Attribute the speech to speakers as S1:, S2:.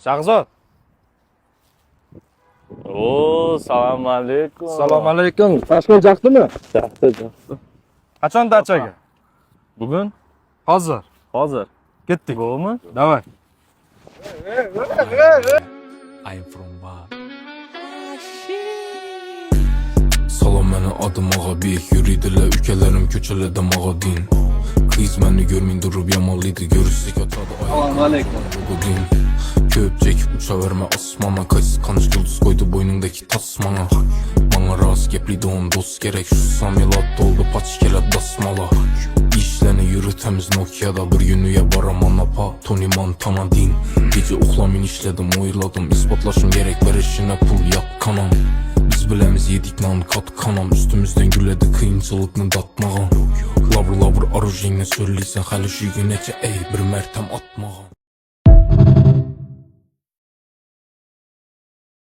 S1: Shahzod.
S2: Oo, assalomu alaykum.
S1: Assalomu alaykum. Tashkent jaqdimi?
S2: Jaqdi.
S1: Qachon dachaga?
S2: Bugun?
S1: Hozir.
S2: Hozir.
S1: Ketdik.
S2: Go'mi?
S1: Davay.
S3: I'm from Bar. Salam məni adım ağa beyik yürüydülər ülkələrim köçələ damağa din. Kız məni görməyin durub yamalıydı görürsək atadı
S1: Assalomu alaykum.
S3: bugün. Köpçək uça vermə asmana Qays kanç yıldız qoydu boynundakı tasmana. Bana rast gepliydi on dost gerek şu samilat doldu paç kere dasmala. İşləni yürü təmiz Nokia'da bir günüyə baram anapa Tony Montana din. Gece oxlamin işlədim oyladım ispatlaşım gerek ver işinə pul yap kanam. Biz biləmiz yedik nan kat kanam üstümüzdən gülədi kıyınçılıqını datmağam. Labır labır arujinlə söyləysən hələ şu günəcə ey bir mərtəm atmağam.